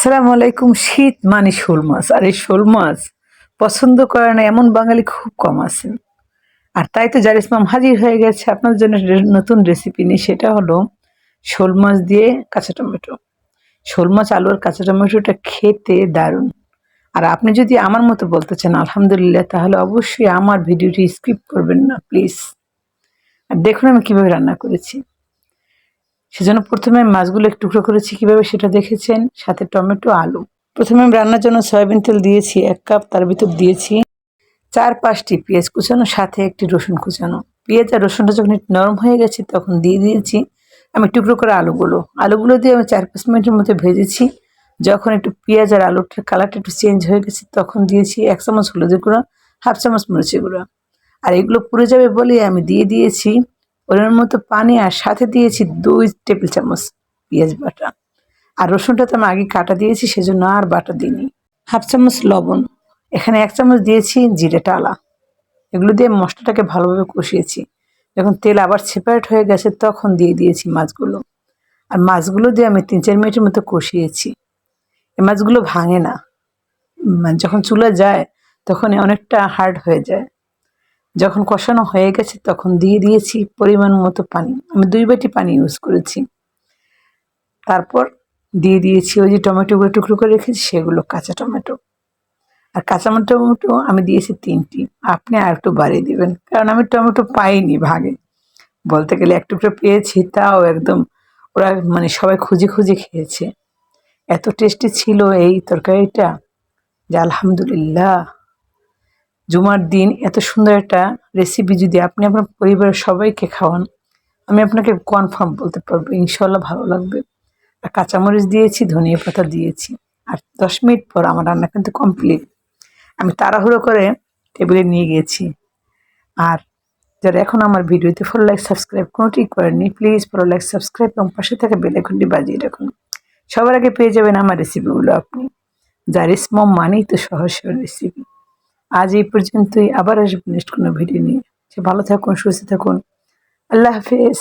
আসসালামু আলাইকুম। শীত মানে শোল মাছ, আর এই শোল মাছ পছন্দ করে না এমন বাঙালি খুব কম আছেন। আর তাই তো জারিস মাম হাজির হয়ে গেছে আপনার জন্য নতুন রেসিপি নিয়ে। সেটা হলো শোল মাছ দিয়ে কাঁচা টমেটো। শোল মাছ আলু আর কাঁচা টমেটোটা খেতে দারুণ। আর আপনি যদি আমার মতো বলতে চান আলহামদুলিল্লাহ, তাহলে অবশ্যই আমার ভিডিওটি স্কিপ করবেন না প্লিজ। আর দেখুন আমি কিভাবে রান্না করেছি। সেজন্য প্রথমে আমি মাছগুলো একটু টুকরো করেছি, কিভাবে সেটা দেখেছেন, সাথে টমেটো আলু। প্রথমে আমি রান্নার জন্য সয়াবিন তেল দিয়েছি 1 কাপ, তার ভিতর দিয়েছি 4-5টি পেঁয়াজ কুচানো, সাথে একটি রসুন কুচানো। পেঁয়াজ আর রসুনটা যখন একটু নরম হয়ে গেছে তখন দিয়ে দিয়েছি আমি টুকরো করে আলুগুলো দিয়ে আমি 4-5 মিনিটের মধ্যে ভেজেছি। যখন একটু পেঁয়াজ আর আলুটার কালারটা একটু চেঞ্জ হয়ে গেছে তখন দিয়েছি 1 চামচ হলুদের গুঁড়ো, 1/2 চামচ মরিচের গুঁড়ো। আর এগুলো পুড়ে যাবে বলে আমি দিয়ে দিয়েছি পরিমাণ মতো পানি, আর সাথে দিয়েছি 2 টেবিল চামচ পেঁয়াজ বাটা। আর রসুনটা তো আমি আগে কাটা দিয়েছি, সেজন্য আর বাটা দিইনি। 1/2 চামচ লবণ, এখানে 1 চামচ দিয়েছি জিরে টালা। এগুলো দিয়ে মশলাটাকে ভালোভাবে কষিয়েছি। যখন তেল আবার সেপারেট হয়ে গেছে তখন দিয়ে দিয়েছি মাছগুলো। আর মাছগুলো দিয়ে আমি 3-4 মিনিটের মতো কষিয়েছি। এই মাছগুলো ভাঙে না, মানে যখন চুলা যায় তখন অনেকটা হার্ড হয়ে যায়। যখন কষানো হয়ে গেছে তখন দিয়ে দিয়েছি পরিমাণ মতো পানি। আমি 2 বাটি পানি ইউজ করেছি। তারপর দিয়ে দিয়েছি ওই যে টমেটোগুলো টুকরো করে রেখেছি সেগুলো, কাঁচা টমেটো। আর কাঁচা টমেটো আমি দিয়েছি 3টি। আপনি আর একটু বাড়িয়ে দিবেন, কারণ আমি টমেটো পাইনি ভাগে। বলতে গেলে এক টুকরো পেয়েছি, তাও একদম ওরা মানে সবাই খুঁজে খুঁজে খেয়েছে। এত টেস্টি ছিল এই তরকারিটা যে আলহামদুলিল্লাহ। জুমার দিন এত সুন্দর একটা রেসিপি যদি আপনি আপনার পরিবারের সবাইকে খাওয়ান, আমি আপনাকে কনফার্ম বলতে পারবো ইনশাল্লাহ ভালো লাগবে। আর কাঁচামরিচ দিয়েছি, ধনিয়া পাতা দিয়েছি। আর 10 মিনিট পর আমার রান্না কিন্তু কমপ্লিট। আমি তাড়াহুড়ো করে টেবিলে নিয়ে গিয়েছি। আর যারা এখন আমার ভিডিওতে ফলো লাইক সাবস্ক্রাইব কোনোটি করেননি, প্লিজ ফলো লাইক সাবস্ক্রাইব এবং পাশে থাকা বেল আইকনটি বাজিয়ে রাখুন। সবার আগে পেয়ে যাবেন আমার রেসিপিগুলো আপনি। জারিস মম মানেই তো সহজ সরল রেসিপি। আজ এই পর্যন্তই, আবার আসবো নেক্সট কোনো ভিডিও নিয়ে। সে ভালো থাকুন, সুস্থ থাকুন। আল্লাহ হাফেজ।